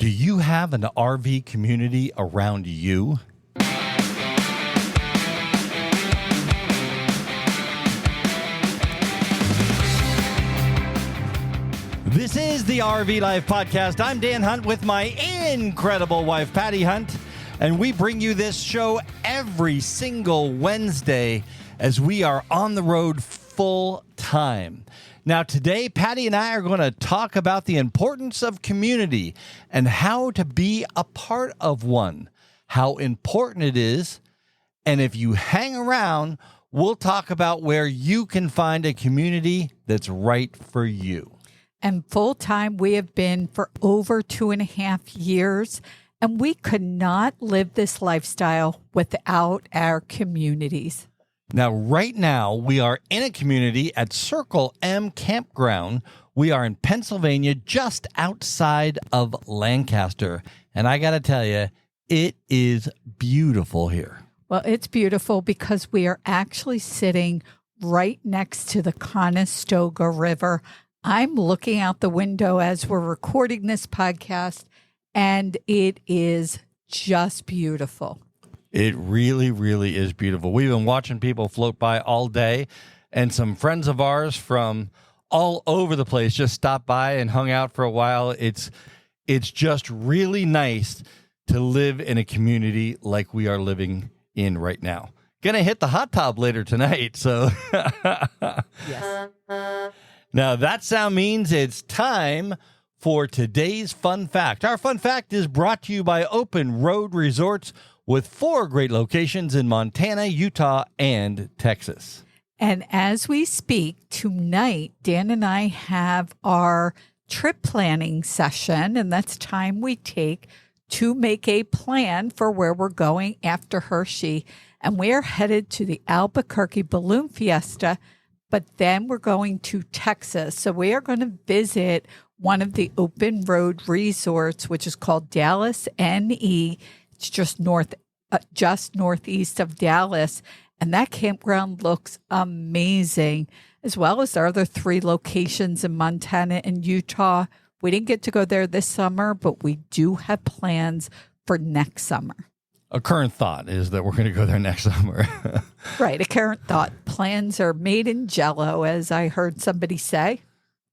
Do you have an RV community around you? This is the RV Life Podcast. I'm Dan Hunt with my incredible wife, Patty Hunt, and we bring you this show every single Wednesday as we are on the road full time. Now, today, Patty and I are going to talk about the importance of community and how to be a part of one, how important it is, and if you hang around, we'll talk about where you can find a community that's right for you. And full-time, we have been for over 2.5 years, and we could not live this lifestyle without our communities. Now, right now, we are in a community at Circle M Campground. We are in Pennsylvania, just outside of Lancaster. And I got to tell you, it is beautiful here. Well, it's beautiful because we are actually sitting right next to the Conestoga River. I'm looking out the window as we're recording this podcast, and it is just beautiful. It really, really is beautiful. We've been watching people float by all day, and some friends of ours from all over the place just stopped by and hung out for a while. It's just really nice to live in a community like we are living in right now. Gonna hit the hot tub later tonight, so Yes. Now, that sound means it's time for today's fun fact. Our fun fact is brought to you by Open Road Resorts with 4 great locations in Montana, Utah, and Texas. And as we speak tonight, Dan and I have our trip planning session, and that's time we take to make a plan for where we're going after Hershey. And we are headed to the Albuquerque Balloon Fiesta, but then we're going to Texas. So we are going to visit one of the open road resorts, which is called Dallas NE. It's just northeast of Dallas. And that campground looks amazing, as well as our other 3 locations in Montana and Utah. We didn't get to go there this summer, but we do have plans for next summer. A current thought is that we're going to go there next summer. Right. A current thought. Plans are made in Jell-O, as I heard somebody say.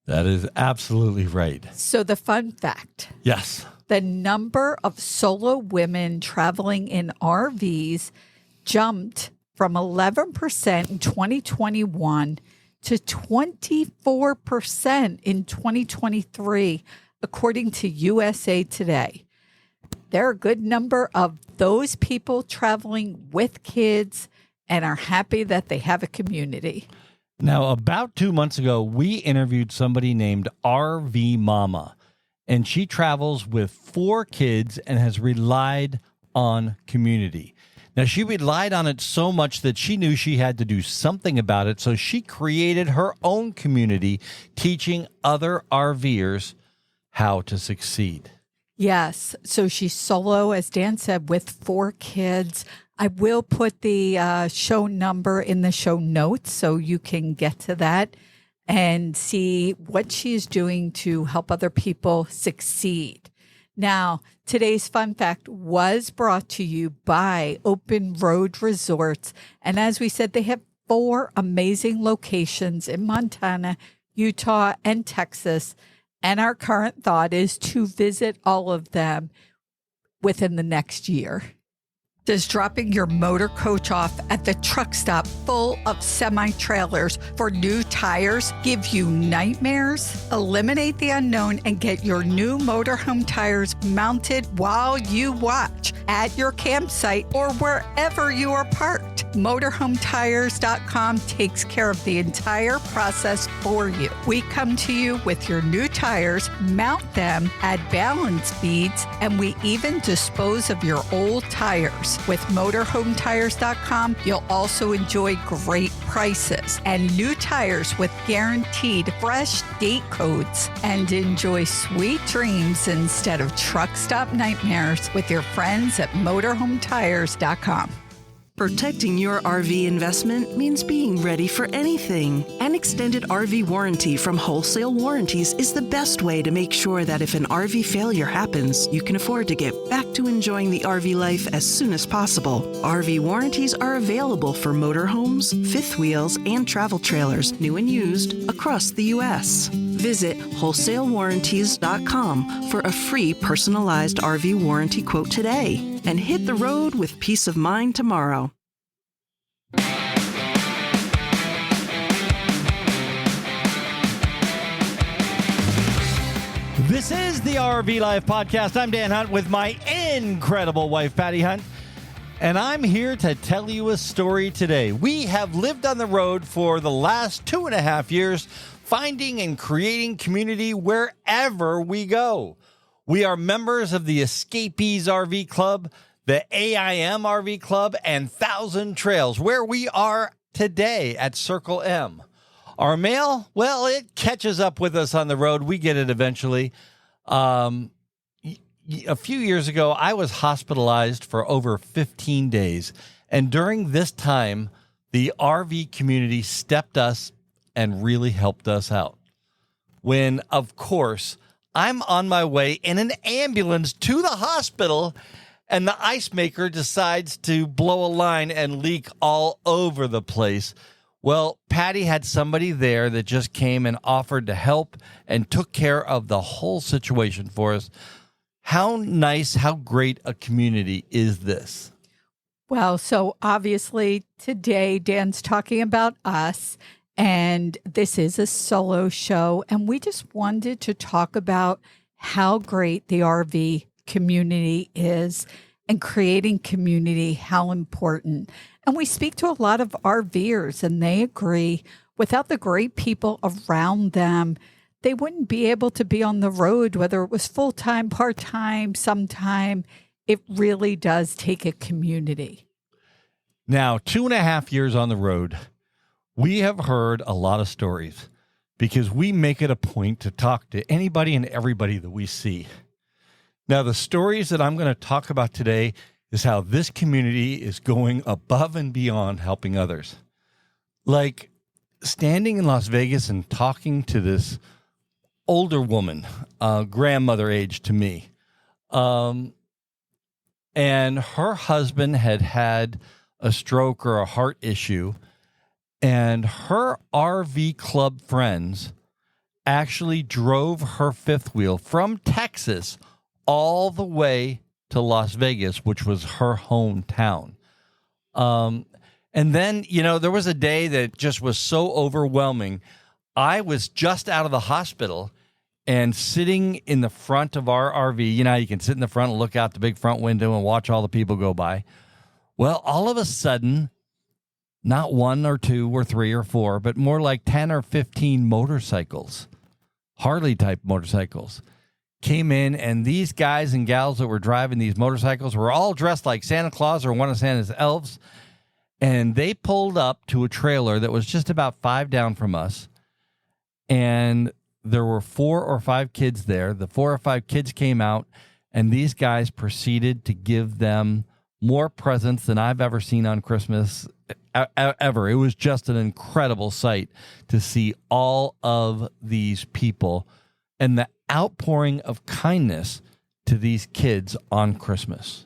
That is absolutely right. So the fun fact. Yes. The number of solo women traveling in RVs jumped from 11% in 2021 to 24% in 2023, according to USA Today. There are a good number of those people traveling with kids and are happy that they have a community. Now, about 2 months ago, we interviewed somebody named RV Mama, and she travels with 4 kids and has relied on community. Now, she relied on it so much that she knew she had to do something about it, so she created her own community, teaching other RVers how to succeed. Yes. So she's solo, as Dan said, with 4 kids. I will put the show number in the show notes so you can get to that and see what she's doing to help other people succeed. Now, today's fun fact was brought to you by Open Road Resorts. And as we said, they have 4 amazing locations in Montana, Utah, and Texas. And our current thought is to visit all of them within the next year. Does dropping your motor coach off at the truck stop full of semi-trailers for new tires give you nightmares? Eliminate the unknown and get your new motorhome tires mounted while you watch at your campsite or wherever you are parked. Motorhometires.com takes care of the entire process for you. We come to you with your new tires, mount them, add balance beads, and we even dispose of your old tires. With Motorhometires.com, you'll also enjoy great prices and new tires with guaranteed fresh date codes, and enjoy sweet dreams instead of truck stop nightmares with your friends at Motorhometires.com. Protecting your RV investment means being ready for anything. An extended RV warranty from Wholesale Warranties is the best way to make sure that if an RV failure happens, you can afford to get back to enjoying the RV life as soon as possible. RV warranties are available for motorhomes, fifth wheels, and travel trailers, new and used, across the U.S. Visit wholesalewarranties.com for a free personalized RV warranty quote today and hit the road with peace of mind tomorrow. This is the RV Life Podcast. I'm Dan Hunt with my incredible wife, Patty Hunt, and I'm here to tell you a story today. We have lived on the road for the last 2.5 years, finding and creating community wherever we go. We are members of the Escapees RV Club, the AIM RV Club, and Thousand Trails, where we are today at Circle M. Our mail, well, it catches up with us on the road. We get it eventually. A few years ago, I was hospitalized for over 15 days. And during this time, the RV community stepped us and really helped us out. When, of course, I'm on my way in an ambulance to the hospital, and the ice maker decides to blow a line and leak all over the place. Well, Patty had somebody there that just came and offered to help and took care of the whole situation for us. How nice, how great a community is this? Well, so obviously today Dan's talking about us, and this is a solo show, and we just wanted to talk about how great the RV community is and creating community, how important. And we speak to a lot of RVers, and they agree without the great people around them, they wouldn't be able to be on the road, whether it was full-time, part-time, sometime. It really does take a community. Now, 2.5 years on the road, we have heard a lot of stories because we make it a point to talk to anybody and everybody that we see. Now, the stories that I'm going to talk about today is how this community is going above and beyond helping others. Like standing in Las Vegas and talking to this older woman, grandmother age to me, and her husband had a stroke or a heart issue, and her RV club friends actually drove her fifth wheel from Texas all the way to Las Vegas, which was her hometown. And then, there was a day that just was so overwhelming. I was just out of the hospital and sitting in the front of our RV. You can sit in the front and look out the big front window and watch all the people go by. Well, all of a sudden, not one or two or three or four, but more like 10 or 15 motorcycles, Harley-type motorcycles, came in, and these guys and gals that were driving these motorcycles were all dressed like Santa Claus or one of Santa's elves, and they pulled up to a trailer that was just about 5 down from us, and there were 4 or 5 kids there. The 4 or 5 kids came out, and these guys proceeded to give them more presents than I've ever seen on Christmas ever. It was just an incredible sight to see all of these people and the outpouring of kindness to these kids on Christmas.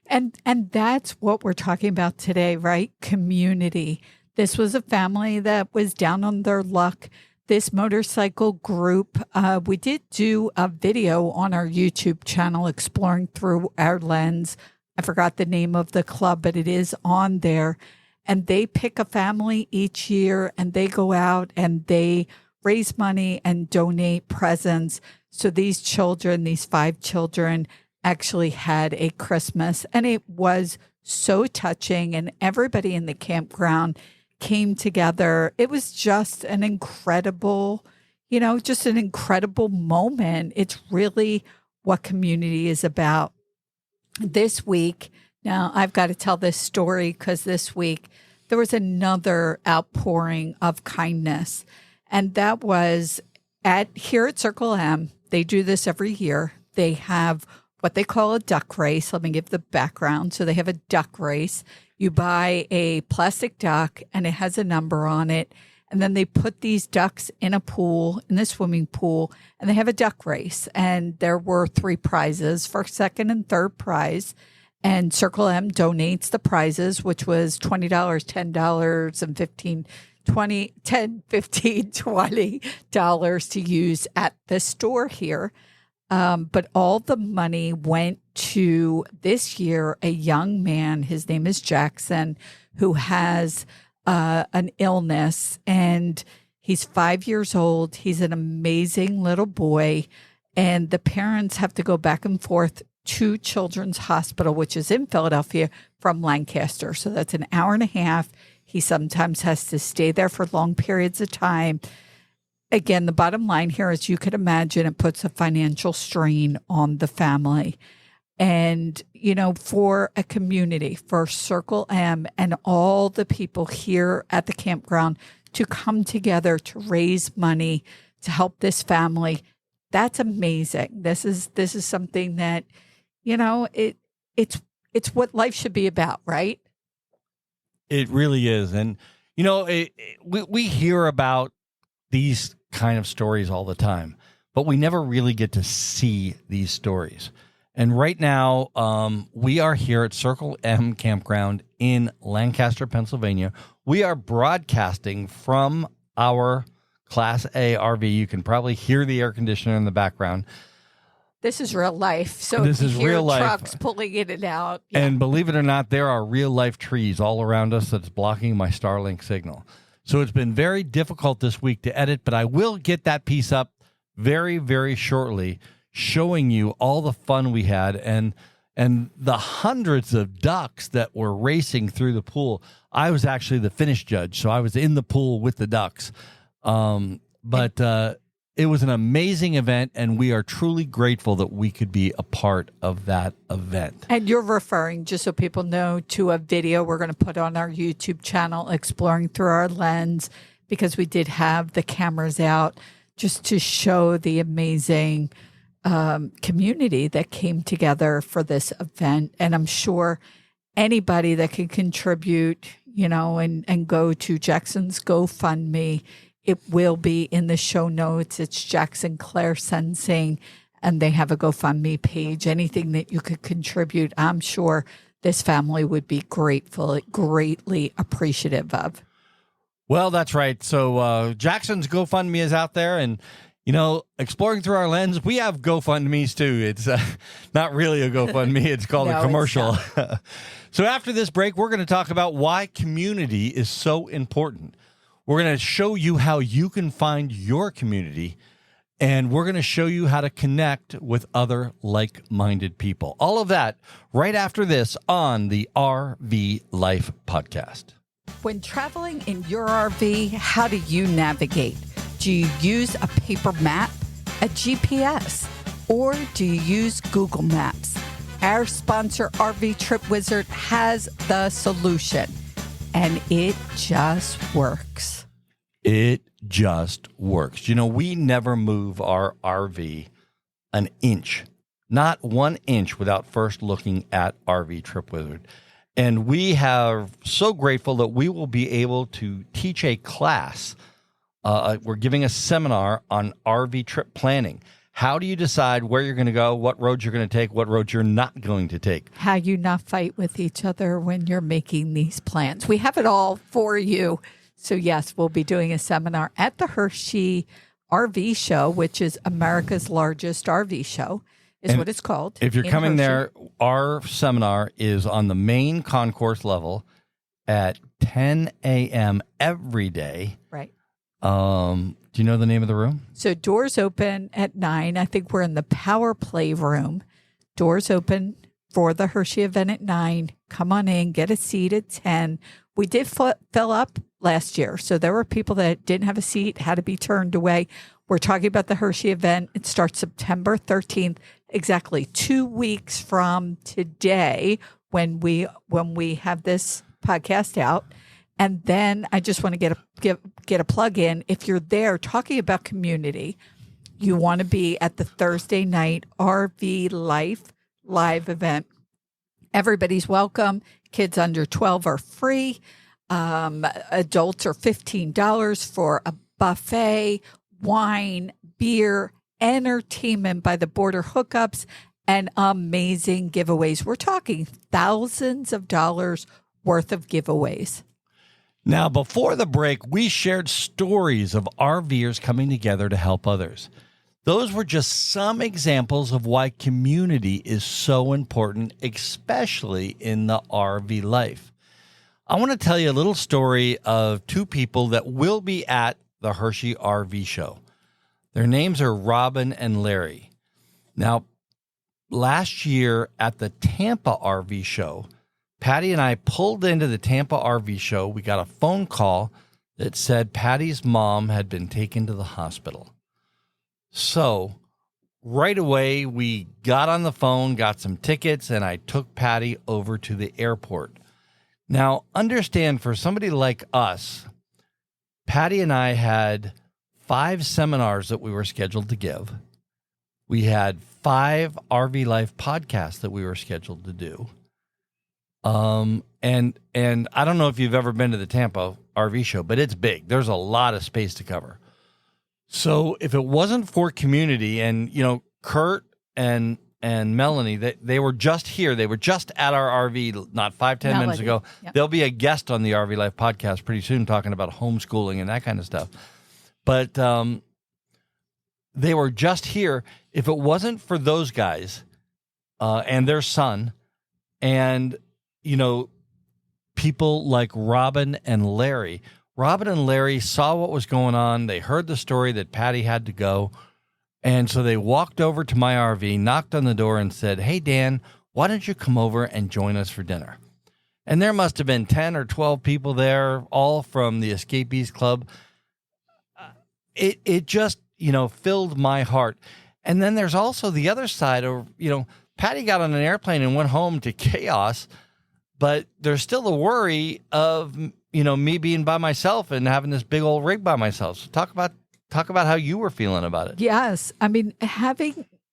And that's what we're talking about today, right? Community. This was a family that was down on their luck. This motorcycle group, we did do a video on our YouTube channel, Exploring Through Our Lens. I forgot the name of the club, but it is on there. And they pick a family each year, and they go out and they raise money and donate presents. So these children, these 5 children, actually had a Christmas, and it was so touching, and everybody in the campground came together. It was just an incredible, just an incredible moment. It's really what community is about. This week, now I've got to tell this story because this week there was another outpouring of kindness, and that was here at Circle M. They do this every year. They have what they call a duck race. Let me give the background. So they have a duck race. You buy a plastic duck and it has a number on it. And then they put these ducks in a pool, in the swimming pool, and they have a duck race. And there were 3 prizes, first, second, and third prize. And Circle M donates the prizes, which was $20, $10, and $20 to use at the store here. But all the money went to this year a young man. His name is Jackson, who has an illness, and he's 5 years old. He's an amazing little boy, and the parents have to go back and forth to Children's Hospital, which is in Philadelphia, from Lancaster. So that's an hour and a half. He sometimes has to stay there for long periods of time. Again, the bottom line here is, you could imagine, it puts a financial strain on the family. And, you know, for a community, for Circle M and all the people here at the campground to come together to raise money to help this family, that's amazing. This is something that, you know, it's what life should be about, right? It really is. And, you know, we hear about these kind of stories all the time, but we never really get to see these stories. And right now, we are here at Circle M Campground in Lancaster, Pennsylvania. We are broadcasting from our Class A RV. You can probably hear the air conditioner in the background. This is real life. So this is real life. Trucks pulling in and out. Yeah. And believe it or not, there are real life trees all around us that's blocking my Starlink signal. So it's been very difficult this week to edit, but I will get that piece up very, very shortly, showing you all the fun we had and the hundreds of ducks that were racing through the pool. I was actually the finish judge, so I was in the pool with the ducks. But it was an amazing event, and we are truly grateful that we could be a part of that event. And you're referring, just so people know, to a video we're going to put on our YouTube channel, Exploring Through Our Lens, because we did have the cameras out just to show the amazing community that came together for this event. And I'm sure anybody that can contribute, you know, and go to Jackson's GoFundMe, it will be in the show notes. It's Jackson Claire Sensing, and they have a GoFundMe page. Anything that you could contribute, I'm sure this family would be greatly appreciative of. Well, that's right. So Jackson's GoFundMe is out there, and you know, Exploring Through Our Lens, we have GoFundMes too. It's not really a GoFundMe. It's called a commercial. So after this break, we're going to talk about why community is so important. We're going to show you how you can find your community, and we're going to show you how to connect with other like-minded people. All of that right after this on the RV Life Podcast. When traveling in your RV, how do you navigate? Do you use a paper map, a GPS, or do you use Google Maps? Our sponsor, RV Trip Wizard, has the solution, and it just works. It just works. You know, we never move our RV an inch, not 1 inch, without first looking at RV Trip Wizard. And we are so grateful that we will be able to teach a class. We're giving a seminar on RV trip planning. How do you decide where you're going to go, what roads you're going to take, what roads you're not going to take? How you not fight with each other when you're making these plans. We have it all for you. So, yes, we'll be doing a seminar at the Hershey RV Show, which is America's largest RV show, is what it's called. If you're coming there, our seminar is on the main concourse level at 10 a.m. every day. Right. Do you know the name of the room? So doors open at 9. I think we're in the Power Play room. Doors open for the Hershey event at 9. Come on in, get a seat at 10. We did fill up last year, so there were people that didn't have a seat, had to be turned away. We're talking about the Hershey event. It starts September 13th, exactly 2 weeks from today when we have this podcast out. And then I just want to get a plug in. If you're there talking about community, you want to be at the Thursday night RV Life live event. Everybody's welcome. Kids under 12 are free. Adults are $15 for a buffet, wine, beer, entertainment by the border hookups, and amazing giveaways. We're talking thousands of dollars worth of giveaways. Now, before the break, we shared stories of RVers coming together to help others. Those were just some examples of why community is so important, especially in the RV life. I want to tell you a little story of two people that will be at the Hershey RV Show. Their names are Robin and Larry. Now, last year at the Tampa RV Show, Patty and I pulled into the Tampa RV Show. We got a phone call that said Patty's mom had been taken to the hospital. So right away, we got on the phone, got some tickets, and I took Patty over to the airport. Now, understand, for somebody like us, Patty and I had 5 seminars that we were scheduled to give. We had 5 RV Life podcasts that we were scheduled to do. And I don't know if you've ever been to the Tampa RV Show, but it's big. There's a lot of space to cover. So if it wasn't for community, and, you know, Kurt and Melanie, they were just here. They were just at our RV not 5-10 minutes ago. Yep. They'll be a guest on the RV Life podcast pretty soon, talking about homeschooling and that kind of stuff. But they were just here. If it wasn't for those guys and their son, and, you know, people like Robin and Larry saw what was going on. They heard the story that Patty had to go. And so they walked over to my RV, knocked on the door, and said, "Hey, Dan, why don't you come over and join us for dinner?" And there must have been 10 or 12 people there, all from the Escapees Club. It just, you know, filled my heart. And then there's also the other side of, you know, Patty got on an airplane and went home to chaos, but there's still the worry of, you know, me being by myself and having this big old rig by myself. So talk about how you were feeling about it. Yes. I mean,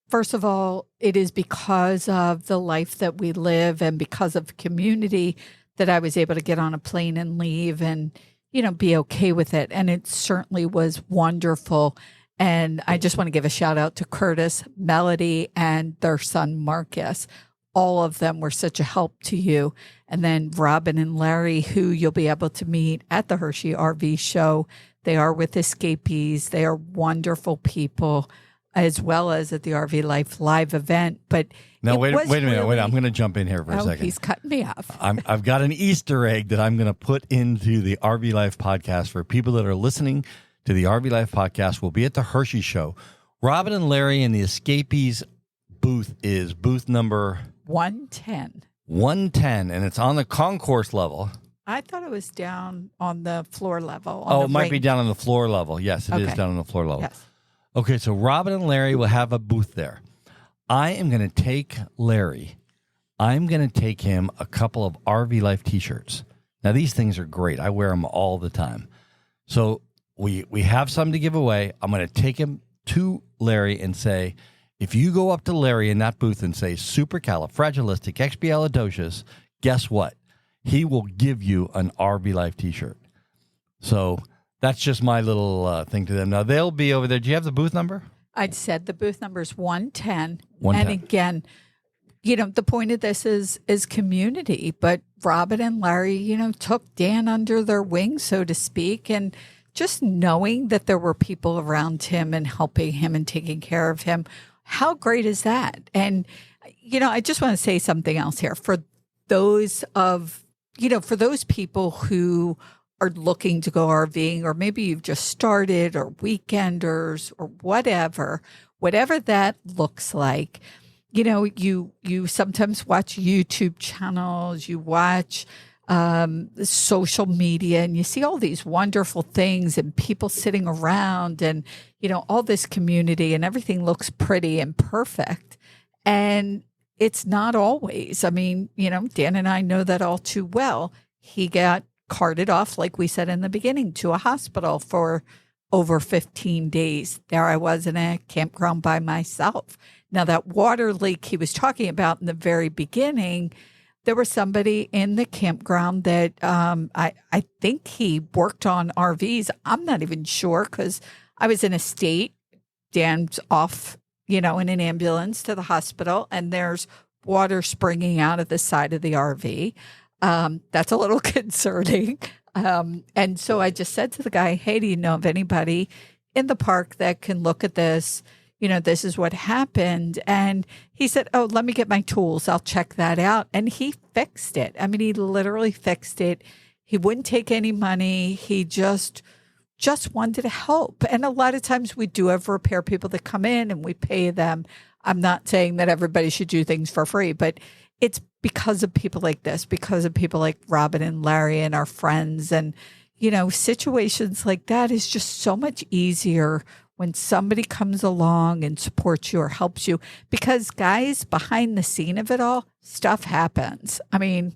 first of all, it is because of the life that we live and because of community that I was able to get on a plane and leave and, you know, be okay with it. And it certainly was wonderful. And I just want to give a shout out to Curtis, Melody, and their son, Marcus. All of them were such a help to you. And then Robin and Larry, who you'll be able to meet at the Hershey RV Show. They are with Escapees. They are wonderful people, as well as at the RV Life live event. But now, wait a minute. I'm going to jump in here for a second. He's cutting me off. I've got an Easter egg that I'm going to put into the RV Life podcast for people that are listening to the RV Life podcast. We'll be at the Hershey Show. Robin and Larry and the Escapees booth is booth number 110. 110, and it's on the concourse level. I thought it was down on the floor level. It might be down on the floor level. Yes, it is down on the floor level. Yes. Okay, so Robin and Larry will have a booth there. I am going to take Larry. I'm going to take him a couple of RV Life t-shirts. Now, these things are great. I wear them all the time. So we have some to give away. I'm going to take him to Larry and say, if you go up to Larry in that booth and say supercalifragilisticexpialidocious, guess what? He will give you an RV Life t-shirt. So that's just my little thing to them. Now, they'll be over there. Do you have the booth number? I'd said the booth number is 110. 110. And again, you know, the point of this is community. But Robin and Larry, you know, took Dan under their wing, so to speak, and just knowing that there were people around him and helping him and taking care of him. How great is that? And, you know, I just want to say something else here. For those people who are looking to go RVing, or maybe you've just started, or weekenders, or whatever that looks like, you know, you sometimes watch YouTube channels, you watch social media, and you see all these wonderful things and people sitting around and, you know, all this community, and everything looks pretty and perfect. And it's not always. I mean, you know, Dan and I know that all too well. He got carted off, like we said in the beginning, to a hospital for over 15 days. There I was in a campground by myself. Now, that water leak he was talking about in the very beginning, there was somebody in the campground that I think he worked on RVs. I'm not even sure because I was in a state. Dan's off, in an ambulance to the hospital, and there's water springing out of the side of the RV. That's a little concerning. And so I just said to the guy, hey, do you know of anybody in the park that can look at this? This is what happened. And he said, oh, let me get my tools. I'll check that out. And he fixed it. I mean, he literally fixed it. He wouldn't take any money. He just wanted to help. And a lot of times we do have repair people that come in and we pay them. I'm not saying that everybody should do things for free, but it's because of people like this, because of people like Robin and Larry and our friends. And, situations like that is just so much easier when somebody comes along and supports you or helps you. Because, guys, behind the scene of it all, stuff happens. I mean,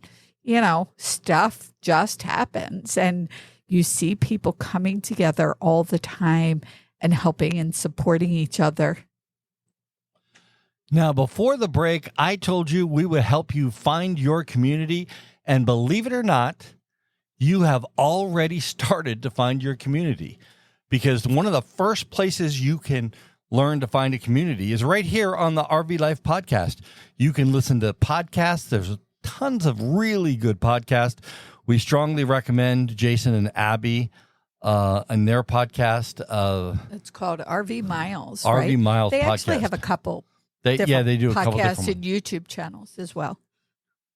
stuff just happens. And you see people coming together all the time and helping and supporting each other. Now, before the break, I told you we would help you find your community. And believe it or not, you have already started to find your community. Because one of the first places you can learn to find a community is right here on the RV Life podcast. You can listen to podcasts. There's tons of really good podcasts. We strongly recommend Jason and Abby and their podcast. It's called RV Miles. RV right? Miles They podcast. actually have a couple. They do a couple podcasts different and YouTube channels as well.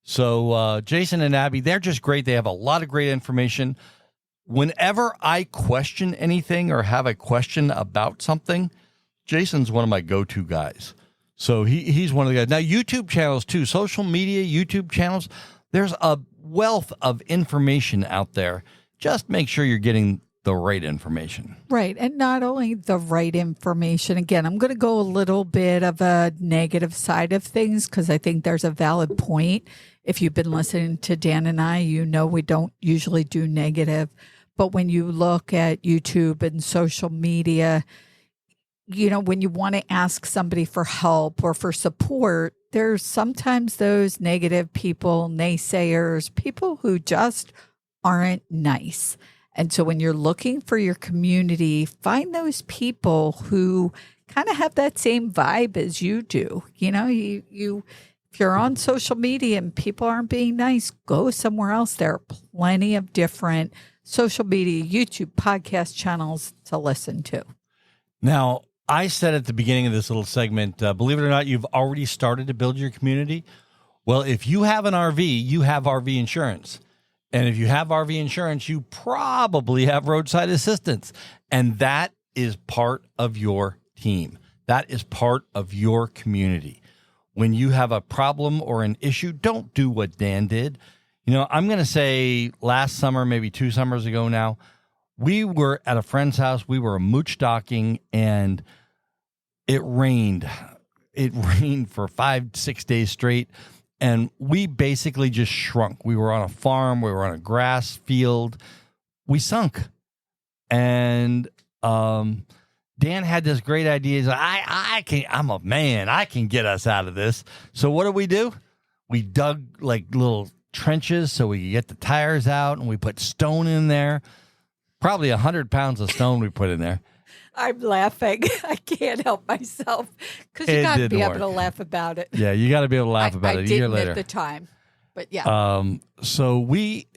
So Jason and Abby, they're just great. They have a lot of great information. Whenever I question anything or have a question about something, Jason's one of my go-to guys. So he's one of the guys. Now, YouTube channels too, social media, YouTube channels, there's a wealth of information out there. Just make sure you're getting the right information. Right. And not only the right information. Again, I'm going to go a little bit of a negative side of things because I think there's a valid point. If you've been listening to Dan and I, we don't usually do negative. But when you look at YouTube and social media, when you want to ask somebody for help or for support, there's sometimes those negative people, naysayers, people who just aren't nice. And so when you're looking for your community, find those people who kind of have that same vibe as you do. If you're on social media and people aren't being nice, go somewhere else. There are plenty of different social media, YouTube, podcast channels to listen to. Now, I said at the beginning of this little segment, believe it or not, you've already started to build your community. Well, if you have an RV, you have RV insurance. And if you have RV insurance, you probably have roadside assistance. And that is part of your team. That is part of your community. When you have a problem or an issue, don't do what Dan did. I'm going to say last summer, maybe 2 summers ago now, we were at a friend's house. We were mooch docking, and it rained. It rained for 5-6 days straight. And we basically just shrunk. We were on a farm. We were on a grass field. We sunk. And Dan had this great idea. He's like, I'm a man. I can get us out of this. So what do? We dug like little trenches so we could get the tires out, and we put stone in there. Probably 100 pounds of stone we put in there. I'm laughing. I can't help myself because you got to be able to laugh about it. Yeah, you got to be able to laugh about it a year later. I didn't at the time, but yeah. So we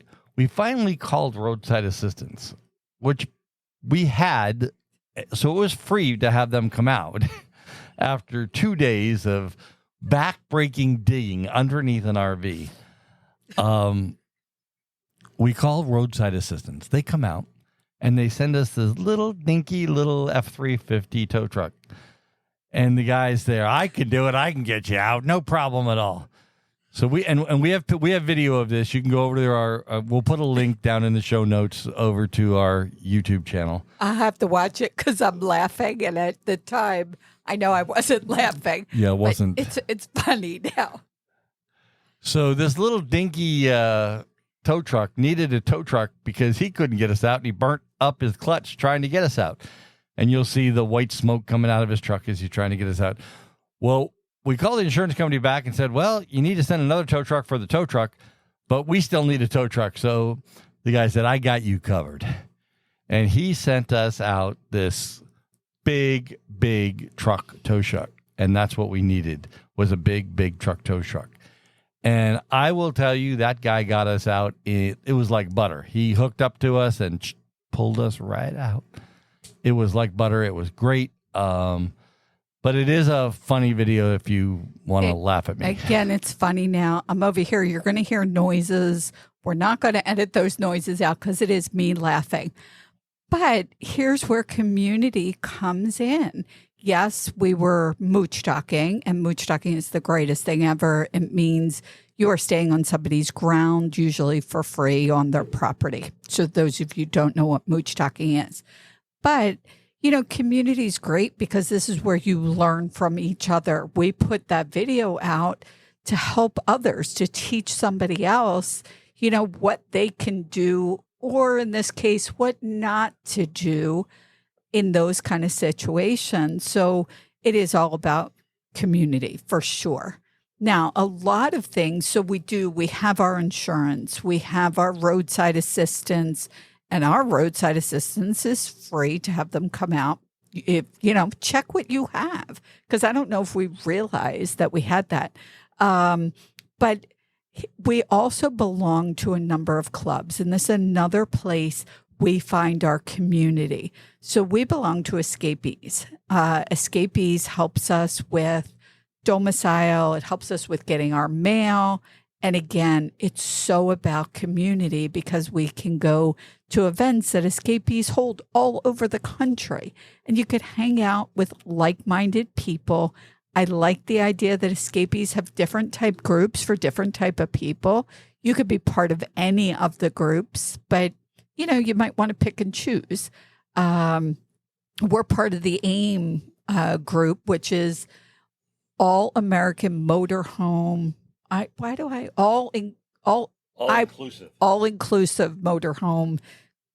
finally called roadside assistance, which we had. So it was free to have them come out after 2 days of back-breaking digging underneath an RV. We called roadside assistance. They come out. And they send us this little dinky little F-350 tow truck. And the guy's there. I can do it. I can get you out. No problem at all. So we have video of this. You can go over to our. We'll put a link down in the show notes over to our YouTube channel. I have to watch it because I'm laughing, and at the time I know I wasn't laughing. Yeah, it wasn't. It's funny now. So this little dinky tow truck needed a tow truck because he couldn't get us out, and he burnt up his clutch trying to get us out. And you'll see the white smoke coming out of his truck as he's trying to get us out. Well, we called the insurance company back and said, well, you need to send another tow truck for the tow truck, but we still need a tow truck. So the guy said, I got you covered. And he sent us out this big truck tow truck. And that's what we needed, was a big truck tow truck. And I will tell you, that guy got us out. It was like butter. He hooked up to us and pulled us right out. It was like butter. It was great. But it is a funny video if you want to laugh at me. Again, it's funny now. I'm over here. You're going to hear noises. We're not going to edit those noises out because it is me laughing. But here's where community comes in. Yes, we were mooch talking, and mooch talking is the greatest thing ever. It means you are staying on somebody's ground, usually for free on their property. So those of you who don't know what mooch talking is. But community is great because this is where you learn from each other. We put that video out to help others, to teach somebody else, what they can do, or in this case, what not to do in those kind of situations. So it is all about community for sure. Now, a lot of things. So we have our insurance, we have our roadside assistance. And our roadside assistance is free to have them come out. If check what you have, because I don't know if we realized that we had that. But we also belong to a number of clubs, and this is another place we find our community. So we belong to Escapees. Escapees helps us with domicile. It helps us with getting our mail. And again, it's so about community because we can go to events that Escapees hold all over the country. And you could hang out with like-minded people. I like the idea that Escapees have different type groups for different type of people. You could be part of any of the groups, but, you might want to pick and choose. We're part of the AIM group, which is All American Motorhome. All inclusive motorhome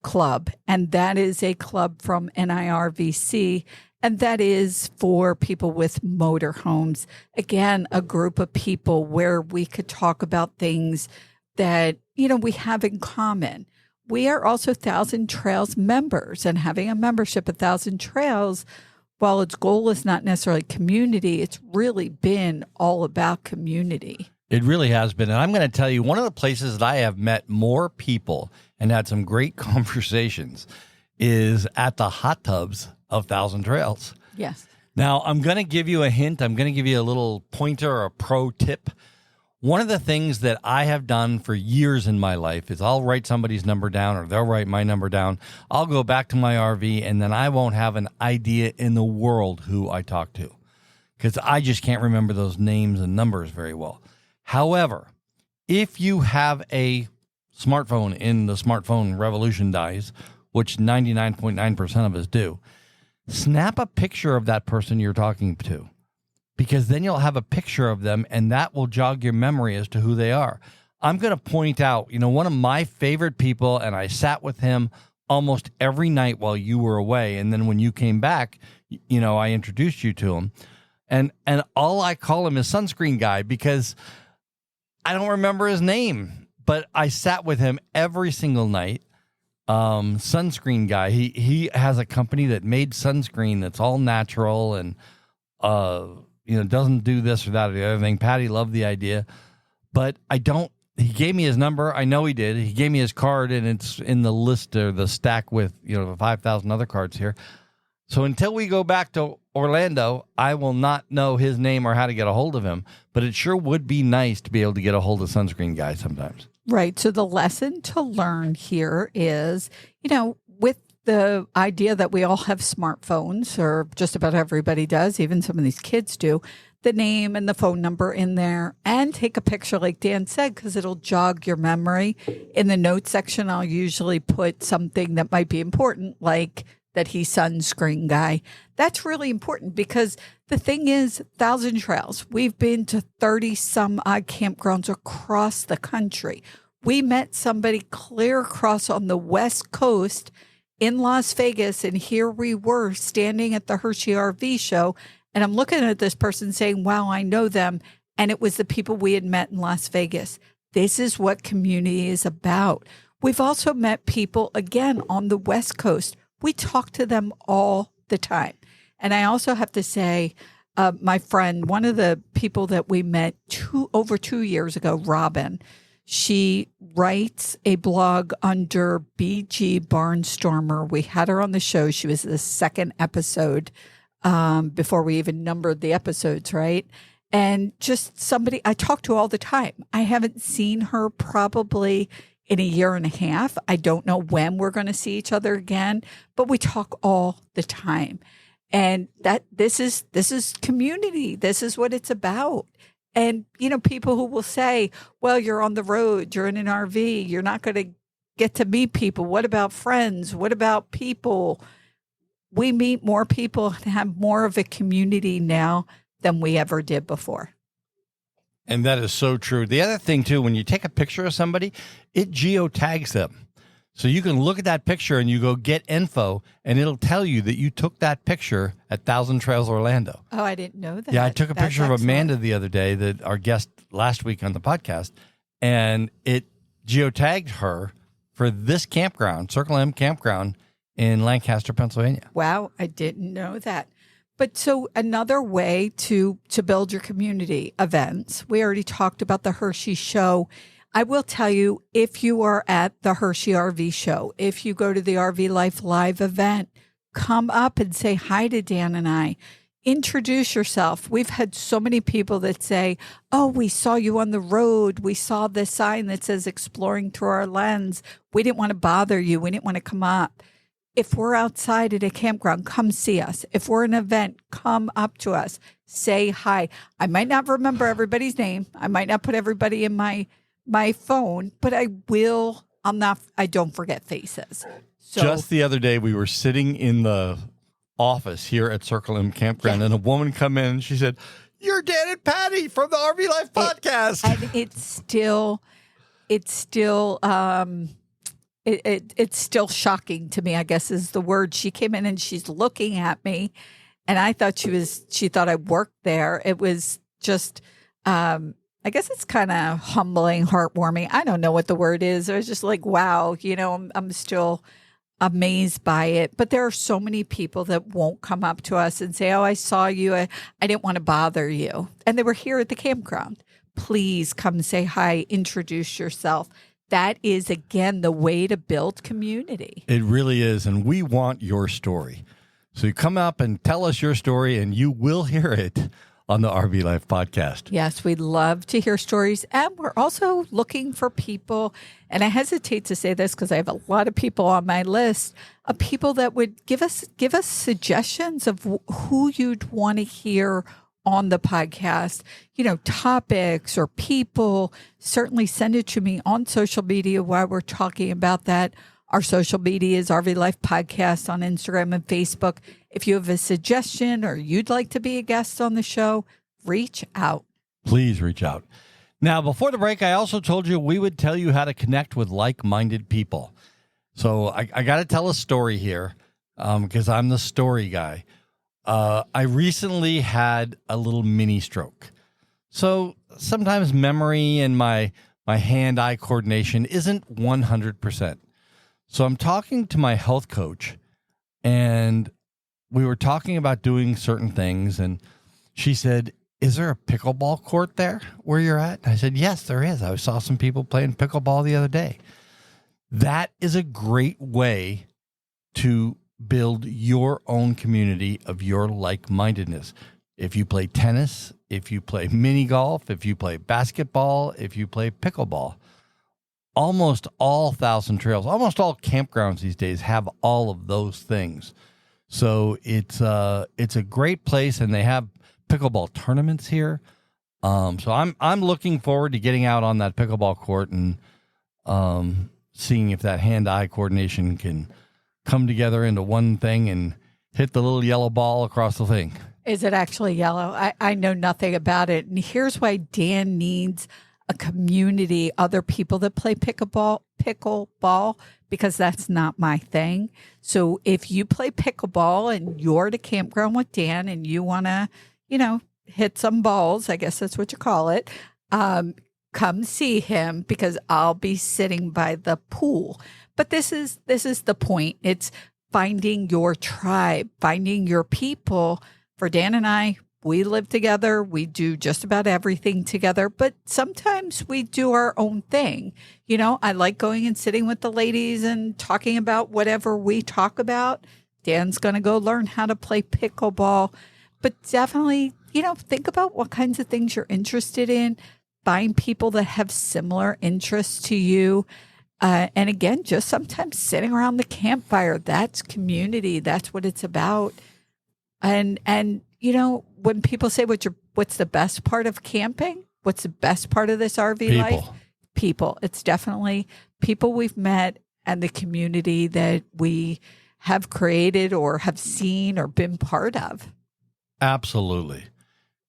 club. And that is a club from NIRVC. And that is for people with motorhomes. Again, a group of people where we could talk about things that, we have in common. We are also Thousand Trails members, and having a membership at Thousand Trails, while its goal is not necessarily community, it's really been all about community. It really has been. And I'm going to tell you, one of the places that I have met more people and had some great conversations is at the hot tubs of Thousand Trails. Yes. Now, I'm going to give you a hint. I'm going to give you a little pointer or a pro tip. One of the things that I have done for years in my life is I'll write somebody's number down, or they'll write my number down. I'll go back to my RV, and then I won't have an idea in the world who I talked to, because I just can't remember those names and numbers very well. However, if you have a smartphone in the smartphone revolution dies, which 99.9% of us do, snap a picture of that person you're talking to, because then you'll have a picture of them and that will jog your memory as to who they are. I'm going to point out, one of my favorite people, and I sat with him almost every night while you were away. And then when you came back, I introduced you to him. And all I call him is Sunscreen Guy, because I don't remember his name, but I sat with him every single night. Sunscreen Guy. He has a company that made sunscreen that's all natural and doesn't do this or that or the other thing. Patty loved the idea, but he gave me his number. I know he did. He gave me his card, and it's in the list or the stack with, 5,000 other cards here. So until we go back to Orlando, I will not know his name or how to get a hold of him, but it sure would be nice to be able to get a hold of Sunscreen Guy sometimes. Right. So the lesson to learn here is, with the idea that we all have smartphones, or just about everybody does, even some of these kids do, the name and the phone number in there, and take a picture like Dan said, because it'll jog your memory. In the notes section, I'll usually put something that might be important, like that he's Sunscreen Guy. That's really important, because the thing is, Thousand Trails, we've been to 30 some odd campgrounds across the country. We met somebody clear across on the West Coast in Las Vegas, and here we were standing at the Hershey RV Show, And I'm looking at this person saying, wow, I know them. And it was the people we had met in Las Vegas. This is what community is about. We've also met people, again, on the West Coast. We talk to them all the time. And I also have to say, my friend, one of the people that we met over 2 years ago, Robin, she writes a blog under BG Barnstormer. We had her on the show. She was the second episode before we even numbered the episodes, right? And just somebody I talk to all the time. I haven't seen her probably in a year and a half. I don't know when we're going to see each other again, but we talk all the time. And this is community. This is what it's about. And, people who will say, well, you're on the road, you're in an RV, you're not going to get to meet people. What about friends? What about people? We meet more people and have more of a community now than we ever did before. And that is so true. The other thing, too, when you take a picture of somebody, it geotags them. So you can look at that picture and you go get info, and it'll tell you that you took that picture at Thousand Trails Orlando. Oh, I didn't know that. Yeah, I took a picture of excellent. Amanda the other day, that our guest last week on the podcast, and it geotagged her for this campground, Circle M Campground in Lancaster, Pennsylvania. Wow, I didn't know that. But so another way to build your community, events. We already talked about the Hershey Show. I will tell you, if you are at the Hershey RV Show, if you go to the RV Life Live event, come up and say hi to Dan and I. Introduce yourself. We've had so many people that say, oh, we saw you on the road. We saw this sign that says exploring through our lens. We didn't want to bother you. We didn't want to come up. If we're outside at a campground, come see us. If we're at an event, come up to us. Say hi. I might not remember everybody's name. I might not put everybody in my phone, but I don't forget faces. So, just the other day, we were sitting in the office here at Circle M Campground, and a woman come in and she said, "You're Dan and Patty from the RV Life podcast." And it's still shocking to me, I guess is the word. She came in and she's looking at me, and I thought she thought I worked there. It was just, I guess it's kind of humbling, heartwarming. I don't know what the word is. I was just like, wow, I'm still amazed by it. But there are so many people that won't come up to us and say, oh, I saw you. I didn't want to bother you. And they were here at the campground. Please come say hi, introduce yourself. That is, again, the way to build community. It really is. And we want your story. So you come up and tell us your story, and you will hear it on the RV Life podcast. Yes, we'd love to hear stories. And we're also looking for people, and I hesitate to say this because I have a lot of people on my list, of people that would give us suggestions of who you'd want to hear on the podcast, topics or people. Certainly send it to me on social media while we're talking about that. Our social media is RV Life Podcast on Instagram and Facebook. If you have a suggestion or you'd like to be a guest on the show, reach out. Please reach out. Now, before the break, I also told you we would tell you how to connect with like-minded people. So I got to tell a story here because I'm the story guy. I recently had a little mini stroke. So sometimes memory and my hand-eye coordination isn't 100%. So I'm talking to my health coach, and we were talking about doing certain things, and she said, is there a pickleball court there where you're at? And I said, yes, there is. I saw some people playing pickleball the other day. That is a great way to build your own community of your like-mindedness. If you play tennis, if you play mini golf, if you play basketball, if you play pickleball, almost all Thousand Trails, almost all campgrounds these days have all of those things. So it's a great place, and they have pickleball tournaments here. So I'm looking forward to getting out on that pickleball court and seeing if that hand-eye coordination can come together into one thing and hit the little yellow ball across the thing. Is it actually yellow? I know nothing about it. And here's why Dan needs a a community, other people that play pickleball, because that's not my thing. So if you play pickleball and you're at a campground with Dan and you want to, hit some balls, I guess that's what you call it, come see him, because I'll be sitting by the pool. But this is the point. It's finding your tribe, finding your people. For Dan and I, we live together. We do just about everything together, but sometimes we do our own thing. I like going and sitting with the ladies and talking about whatever we talk about. Dan's going to go learn how to play pickleball, but definitely, think about what kinds of things you're interested in. Find people that have similar interests to you. And again, just sometimes sitting around the campfire, that's community. That's what it's about. And when people say what's the best part of camping, what's the best part of this RV life? People. It's definitely people we've met and the community that we have created or have seen or been part of. Absolutely.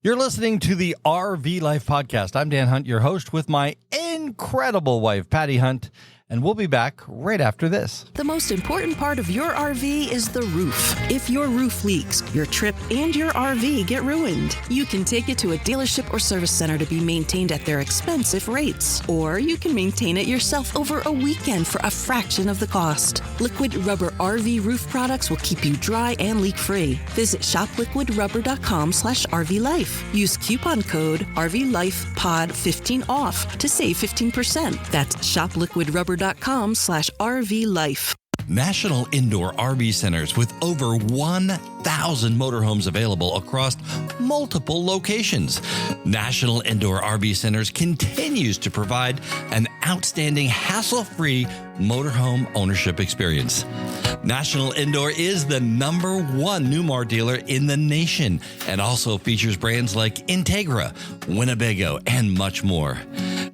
You're listening to the RV Life Podcast. I'm Dan Hunt, your host, with my incredible wife, Patty Hunt. And we'll be back right after this. The most important part of your RV is the roof. If your roof leaks, your trip and your RV get ruined. You can take it to a dealership or service center to be maintained at their expensive rates. Or you can maintain it yourself over a weekend for a fraction of the cost. Liquid Rubber RV roof products will keep you dry and leak-free. Visit shopliquidrubber.com/RVLife. Use coupon code RVLifePod15 to save 15%. That's shopliquidrubber.com/RVLife. National Indoor RV Centers with over 1,000 motorhomes available across multiple locations. National Indoor RV Centers continues to provide an outstanding hassle-free motorhome ownership experience. National Indoor is the #1 Newmar dealer in the nation and also features brands like Integra, Winnebago, and much more.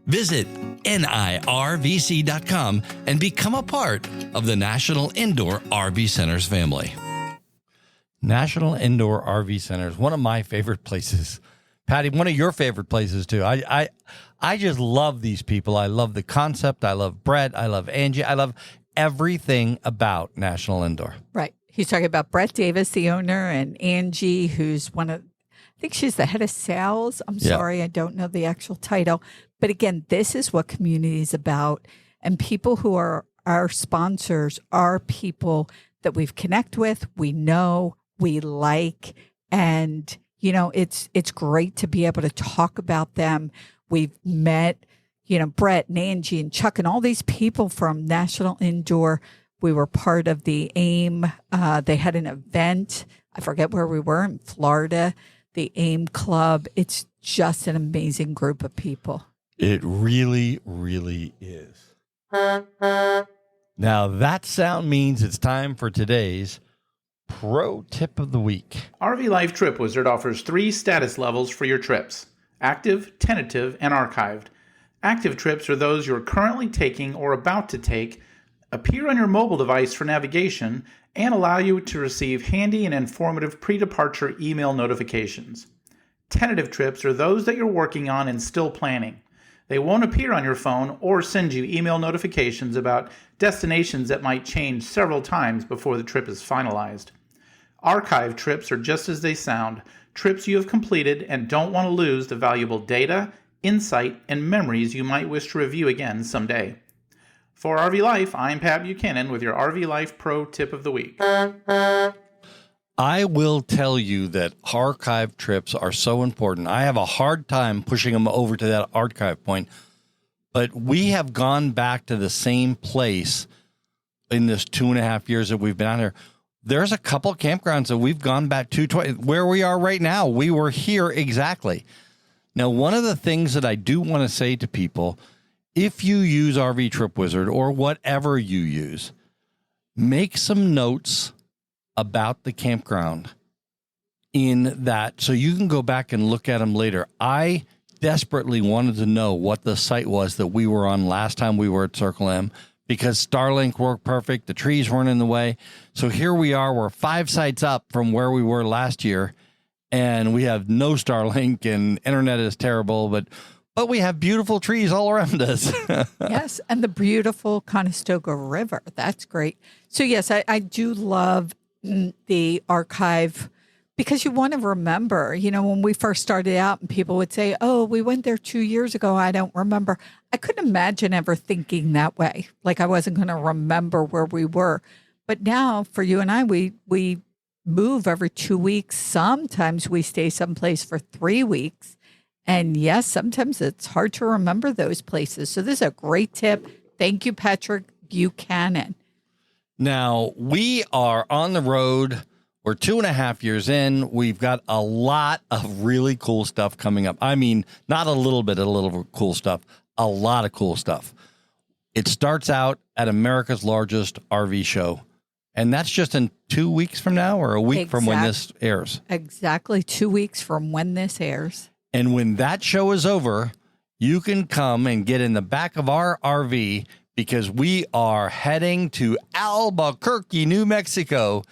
Visit NIRVC.com and become a part of the National Indoor RV Centers family. National Indoor RV Centers, one of my favorite places. Patty, one of your favorite places too. I just love these people. I love the concept. I love Brett. I love Angie. I love everything about National Indoor. Right. He's talking about Brett Davis, the owner, and Angie, who's I think she's the head of sales. I'm sorry, I don't know the actual title. But again, this is what community is about. And people who are our sponsors are people that we've connected with, we know, we like, and, it's great to be able to talk about them. We've met, Brett and Angie and Chuck and all these people from National Indoor. We were part of the AIM. They had an event. I forget where we were, in Florida, the AIM Club. It's just an amazing group of people. It really, really is. Now, that sound means it's time for today's Pro Tip of the Week. RV Life Trip Wizard offers 3 status levels for your trips: active, tentative, and archived. Active trips are those you're currently taking or about to take, appear on your mobile device for navigation, and allow you to receive handy and informative pre-departure email notifications. Tentative trips are those that you're working on and still planning. They won't appear on your phone or send you email notifications about destinations that might change several times before the trip is finalized. Archive trips are just as they sound, trips you have completed and don't want to lose the valuable data, insight, and memories you might wish to review again someday. For RV Life, I'm Pat Buchanan with your RV Life Pro Tip of the Week. I will tell you that archive trips are so important. I have a hard time pushing them over to that archive point, but we have gone back to the same place in this 2.5 years that we've been out here. There's a couple campgrounds that we've gone back to where we are right now. We were here exactly. Now, one of the things that I do want to say to people, if you use RV Trip Wizard or whatever you use, make some notes about the campground in that so you can go back and look at them later. I desperately wanted to know what the site was that we were on last time we were at Circle M, because Starlink worked perfect. The trees weren't in the way. So here we are. We're 5 sites up from where we were last year, and we have no Starlink, and internet is terrible. But but we have beautiful trees all around us. Yes, and the beautiful Conestoga River. That's great. So, yes, I do love the archive because you want to remember, when we first started out and people would say, oh, we went there 2 years ago. I don't remember. I couldn't imagine ever thinking that way. Like I wasn't going to remember where we were. But now for you and I, we move every 2 weeks. Sometimes we stay someplace for 3 weeks. And yes, sometimes it's hard to remember those places. So this is a great tip. Thank you, Patrick Buchanan. Now, we are on the road. We're 2.5 years in. We've got a lot of really cool stuff coming up. I mean, not a little bit of little cool stuff, a lot of cool stuff. It starts out at America's largest RV show. And that's just in 2 weeks from now or a week from when this airs. Exactly 2 weeks from when this airs. And when that show is over, you can come and get in the back of our RV because we are heading to Albuquerque, New Mexico,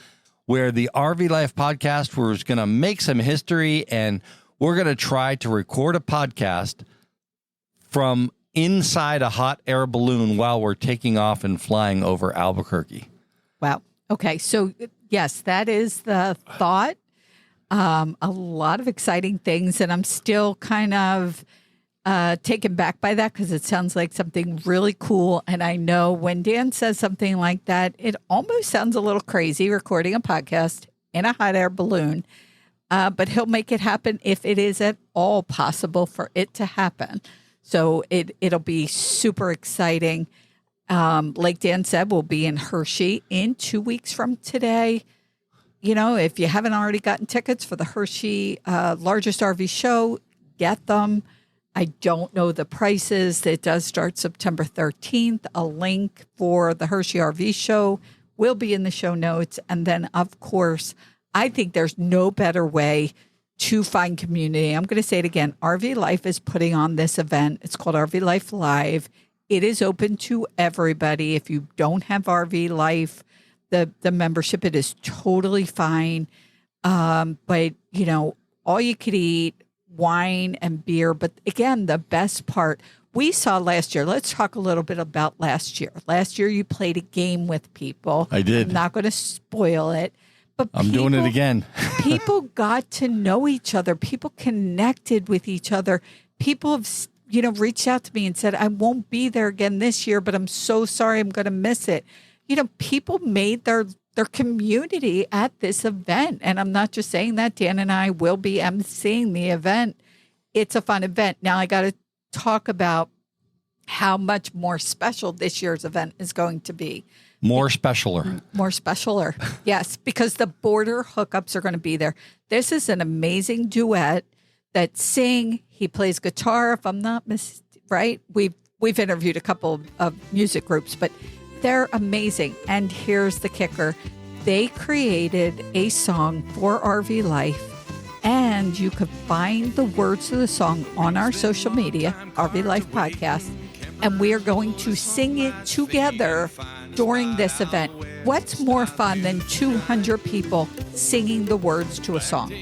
where the RV Life podcast was going to make some history, and we're going to try to record a podcast from inside a hot air balloon while we're taking off and flying over Albuquerque. Wow. Okay. So, yes, that is the thought. A lot of exciting things, and I'm still kind of taken back by that because it sounds like something really cool. And I know when Dan says something like that, it almost sounds a little crazy recording a podcast in a hot air balloon, but he'll make it happen if it is at all possible for it to happen. So it'll be super exciting. Like Dan said, we'll be in Hershey in 2 weeks from today. If you haven't already gotten tickets for the Hershey largest RV show, get them. I don't know the prices. It does start September 13th. A link for the Hershey RV show will be in the show notes. And then, of course, I think there's no better way to find community. I'm going to say it again. RV Life is putting on this event. It's called RV Life Live. It is open to everybody. If you don't have RV Life, the membership, it is totally fine. But, all you could eat, wine and beer. But again, the best part we saw last year. Let's talk a little bit about last year. Last year, you played a game with people. I did. I'm not going to spoil it. But I'm doing it again. People got to know each other. People connected with each other. People have, reached out to me and said, I won't be there again this year, but I'm so sorry I'm going to miss it. People made their community at this event. And I'm not just saying that. Dan and I will be emceeing the event. It's a fun event. Now, I got to talk about how much more special this year's event is going to be. More specialer. More specialer. Yes, because the border hookups are going to be there. This is an amazing duet that sing. He plays guitar, if I'm not right. We've interviewed a couple of music groups, but they're amazing. And here's the kicker. They created a song for RV Life, and you could find the words of the song on our social media, RV Life Podcast, and we are going to sing it together during this event. What's more fun than 200 people singing the words to a song?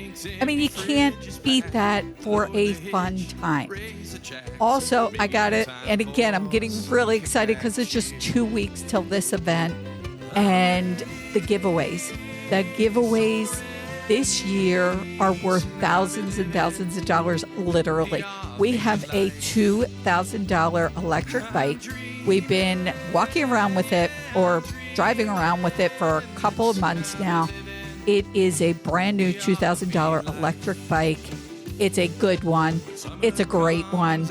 I mean, you can't beat that for a fun time. Also, I got it. And again, I'm getting really excited because it's just 2 weeks till this event. And the giveaways. The giveaways this year are worth thousands and thousands of dollars, literally. We have a $2,000 electric bike. We've been walking around with it or driving around with it for a couple of months now. It is a brand new $2,000 electric bike. It's a good one. It's a great one.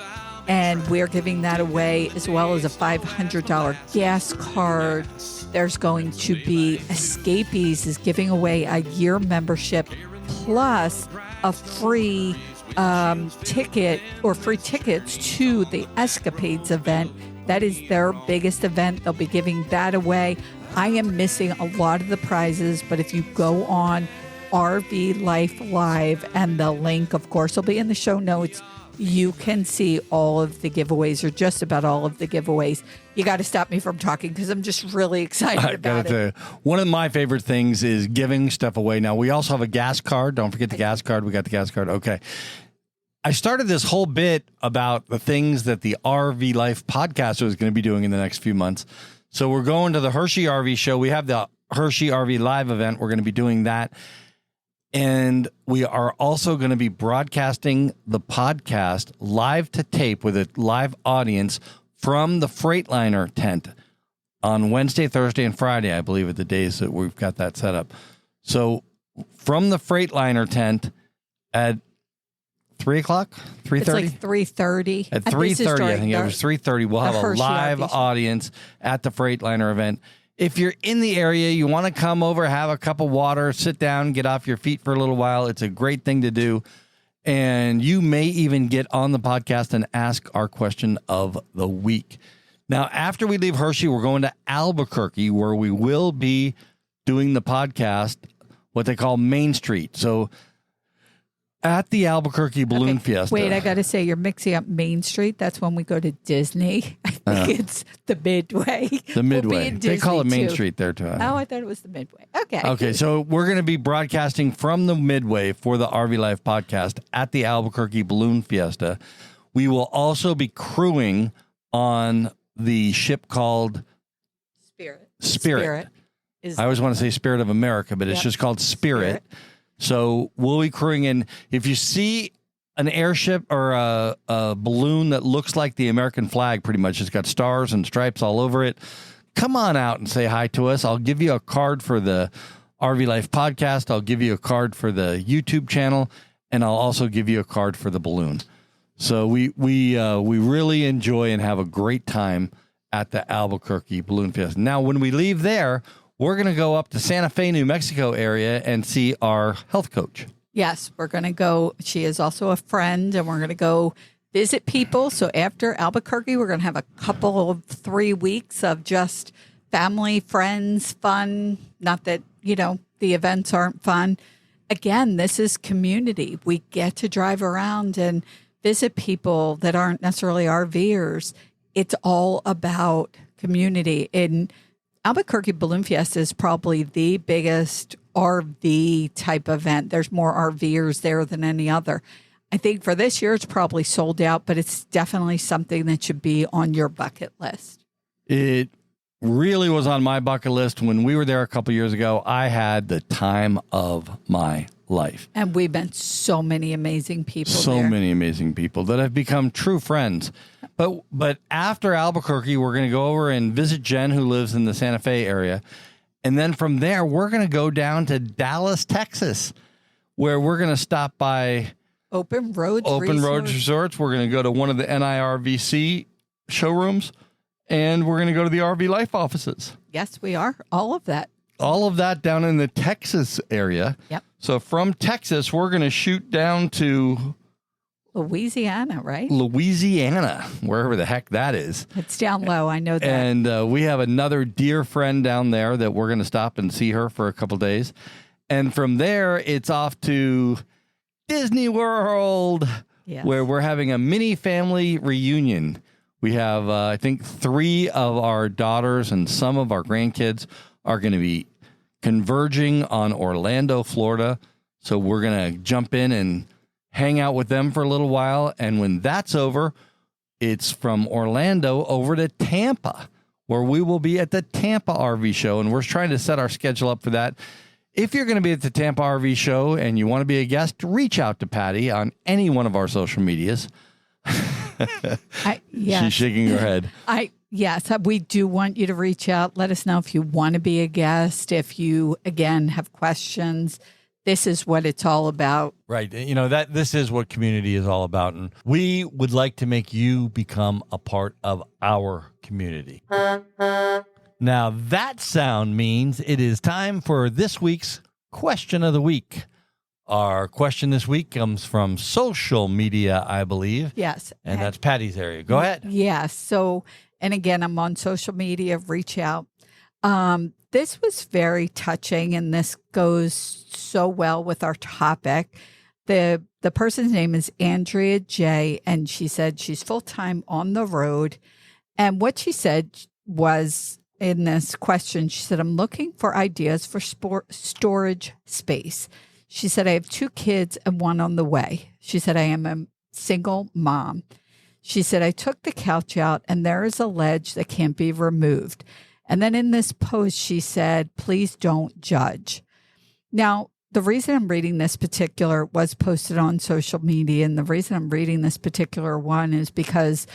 And we're giving that away, as well as a $500 gas card. There's going to be Escapees is giving away a year membership plus a free ticket or free tickets to the Escapades event. That is their biggest event. They'll be giving that away. I am missing a lot of the prizes, but if you go on RV Life Live, and the link, of course, will be in the show notes, you can see all of the giveaways, or just about all of the giveaways. You got to stop me from talking because I'm just really excited about it. One of my favorite things is giving stuff away. Now, we also have a gas card. Don't forget the gas card. We got the gas card. Okay. I started this whole bit about the things that the RV Life podcast was going to be doing in the next few months. So we're going to the Hershey RV Show. We have the Hershey RV Live event. We're going to be doing that. And we are also going to be broadcasting the podcast live to tape with a live audience from the Freightliner tent on Wednesday, Thursday, and Friday, I believe, are the days that we've got that set up. So from the Freightliner tent at 3 o'clock, 3:30? It's like 3:30. At 3:30, I think it was 3:30. We'll have a Hershey live RV Show. audience at the Freightliner event. If you're in the area, you want to come over, have a cup of water, sit down, get off your feet for a little while. It's a great thing to do. And you may even get on the podcast and ask our question of the week. Now, after we leave Hershey, we're going to Albuquerque, where we will be doing the podcast, what they call Main Street. So at the Albuquerque Balloon Fiesta. Wait, I got to say, you're mixing up Main Street. That's when we go to Disney. I think it's the Midway. The Midway. We'll be in They call it Disney, Main too. Street there, too. Oh, I thought it was the Midway. Okay. Okay, so we're going to be broadcasting from the Midway for the RV Life podcast at the Albuquerque Balloon Fiesta. We will also be crewing on the ship called Spirit. Is I always want to say Spirit of America, but it's Yep. just called Spirit. So we'll be crewing in. If you see an airship or a balloon that looks like the American flag, pretty much, it's got stars and stripes all over it, come on out and say hi to us. I'll give you a card for the RV Life podcast. I'll give you a card for the YouTube channel, and I'll also give you a card for the balloon. So we really enjoy and have a great time at the Albuquerque Balloon Fiesta. Now, when we leave there, we're going to go up to Santa Fe, New Mexico area and see our health coach. Yes, we're going to go. She is also a friend, and we're going to go visit people. So after Albuquerque, we're going to have a couple of 3 weeks of just family, friends, fun. Not that, the events aren't fun. Again, this is community. We get to drive around and visit people that aren't necessarily RVers. It's all about community. In Albuquerque Balloon Fiesta is probably the biggest RV type event. There's more RVers there than any other. I think for this year, it's probably sold out, but it's definitely something that should be on your bucket list. It really was on my bucket list. When we were there a couple years ago, I had the time of my life. And we've met so many amazing people So there. many amazing people that have become true friends. But after Albuquerque, we're going to go over and visit Jen, who lives in the Santa Fe area. And then from there, we're going to go down to Dallas, Texas, where we're going to stop by Open Roads Resorts. We're going to go to one of the NIRVC showrooms, and we're going to go to the RV Life offices. Yes, we are. All of that. All of that down in the Texas area. Yep. So from Texas, we're going to shoot down to Louisiana, right? Louisiana, wherever the heck that is. It's down low. I know that. And we have another dear friend down there that we're going to stop and see her for a couple days. And from there, it's off to Disney World, Yes. where we're having a mini family reunion. We have, I think, 3 of our daughters and some of our grandkids are going to be converging on Orlando, Florida. So we're going to jump in and hang out with them for a little while. And when that's over, it's from Orlando over to Tampa, where we will be at the Tampa RV Show. And we're trying to set our schedule up for that. If you're going to be at the Tampa RV Show and you want to be a guest, reach out to Patty on any one of our social medias. Yes. She's shaking her head. Yes, we do want you to reach out. Let us know if you want to be a guest. If you, again, have questions. This is what it's all about. Right. This is what community is all about. And we would like to make you become a part of our community. Now, that sound means it is time for this week's question of the week. Our question this week comes from social media, I believe. Yes. And that's Patty's area. Go ahead. Yes. So, and again, I'm on social media. Reach out. This was very touching, and this goes so well with our topic. The person's name is Andrea J., and she said she's full-time on the road. And what she said was, in this question, she said, I'm looking for ideas for storage space. She said, I have 2 kids and 1 on the way. She said, I am single mom. She said, I took the couch out and there is a ledge that can't be removed. And then in this post, she said, please don't judge. Now, the reason I'm reading this particular was posted on social media. And the reason I'm reading this particular one is because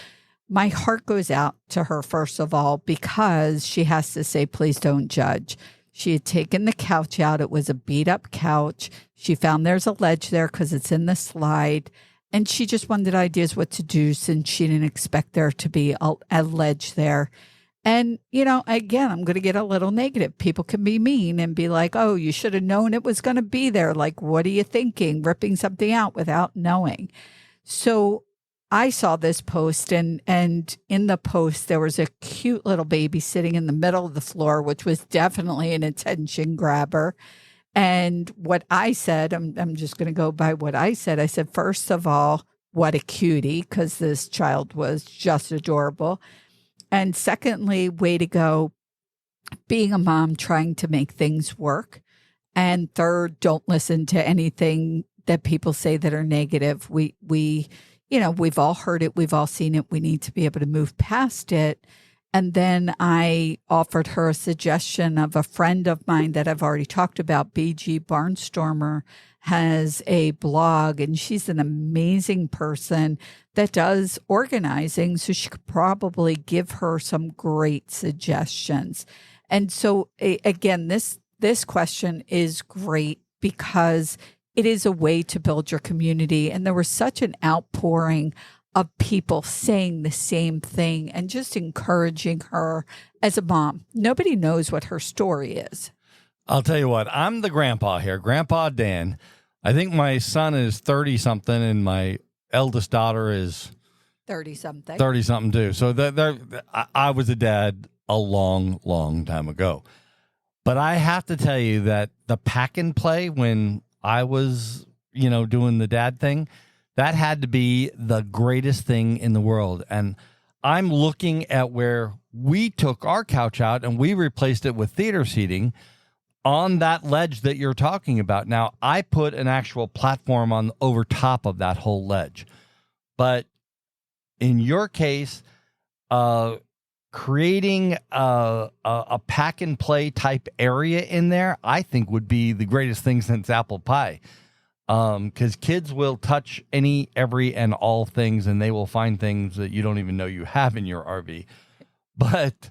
my heart goes out to her, first of all, because she has to say, please don't judge. She had taken the couch out. It was a beat up couch. She found there's a ledge there because it's in the slide. And she just wanted ideas what to do since she didn't expect there to be a ledge there. And, you know, again, I'm going to get a little negative. People can be mean and be like, oh, you should have known it was going to be there. Like, what are you thinking? Ripping something out without knowing. So I saw this post, and in the post, there was a cute little baby sitting in the middle of the floor, which was definitely an attention grabber. And what I said, I'm just going to go by what I said. I said, first of all, what a cutie, because this child was just adorable. And secondly, way to go, being a mom, trying to make things work. And third, don't listen to anything that people say that are negative. We, you know, we've all heard it. We've all seen it. We need to be able to move past it. And then I offered her a suggestion of a friend of mine that I've already talked about, BG Barnstormer, has a blog, and she's an amazing person that does organizing. So she could probably give her some great suggestions. And so again, this question is great because it is a way to build your community. And there was such an outpouring of people saying the same thing and just encouraging her as a mom. Nobody knows what her story is. I'll tell you what, I'm the grandpa here, Grandpa Dan. I think my son is 30-something and my eldest daughter is 30-something. 30-something too. So I was a dad a long, long time ago. But I have to tell you that the pack and play when I was, you know, doing the dad thing, that had to be the greatest thing in the world. And I'm looking at where we took our couch out and we replaced it with theater seating on that ledge that you're talking about. Now, I put an actual platform on over top of that whole ledge. But in your case, creating a pack and play type area in there, I think would be the greatest thing since apple pie. Because kids will touch any, every, and all things, and they will find things that you don't even know you have in your RV. But,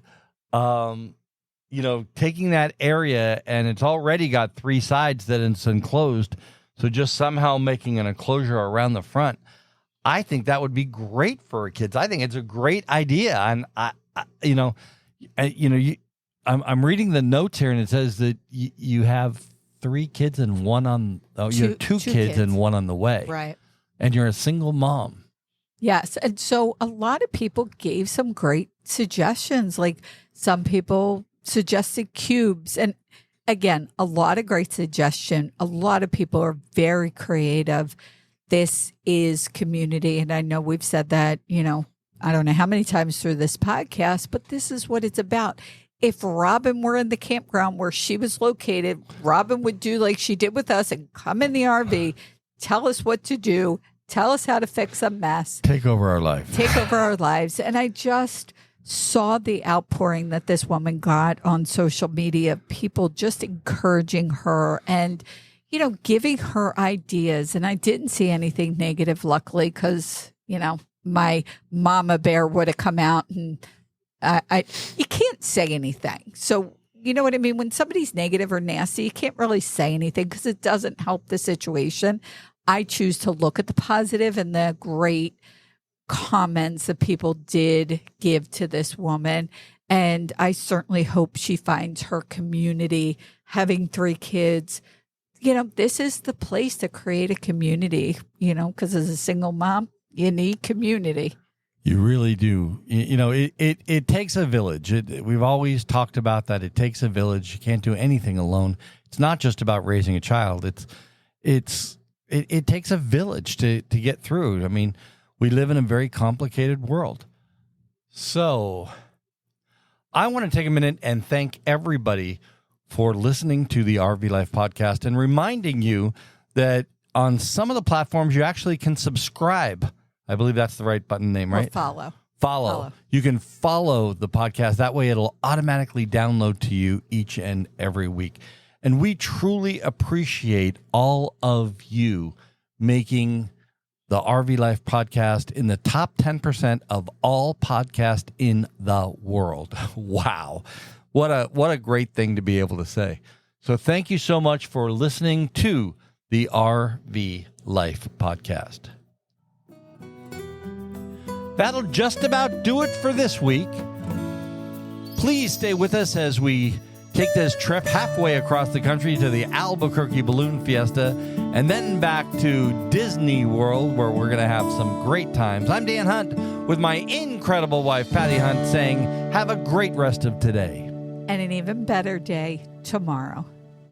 you know, taking that area, and it's already got 3 sides that it's enclosed, so just somehow making an enclosure around the front, I think that would be great for kids. I think it's a great idea. And, I'm reading the notes here, and it says that you have 3 kids and one on, you have two kids and one on the way. Right. And you're a single mom. Yes. And so a lot of people gave some great suggestions. Like some people suggested cubes. And again, a lot of great suggestion. A lot of people are very creative. This is community. And I know we've said that, you know, I don't know how many times through this podcast, but this is what it's about. If Robin were in the campground where she was located, Robin would do like she did with us and come in the RV, tell us what to do, tell us how to fix a mess. Take over our life. Take over our lives. And I just saw the outpouring that this woman got on social media, people just encouraging her and, you know, giving her ideas. And I didn't see anything negative, luckily, because, you know, my mama bear would have come out and you can't say anything. So, you know what I mean? When somebody's negative or nasty, you can't really say anything because it doesn't help the situation. I choose to look at the positive and the great comments that people did give to this woman. And I certainly hope she finds her community. Having 3 kids, you know, this is the place to create a community, you know, because as a single mom, you need community. You really do. You know, it takes a village. We've always talked about that. It takes a village. You can't do anything alone. It's not just about raising a child. It takes a village to get through. I mean, we live in a very complicated world. So I want to take a minute and thank everybody for listening to the RV Life podcast and reminding you that on some of the platforms, you actually can subscribe I believe that's the right button name, right? Or follow. Follow. You can follow the podcast. That way it'll automatically download to you each and every week. And we truly appreciate all of you making the RV Life podcast in the top 10% of all podcasts in the world. Wow. What a great thing to be able to say. So thank you so much for listening to the RV Life podcast. That'll just about do it for this week. Please stay with us as we take this trip halfway across the country to the Albuquerque Balloon Fiesta and then back to Disney World, where we're going to have some great times. I'm Dan Hunt with my incredible wife, Patty Hunt, saying have a great rest of today. And an even better day tomorrow.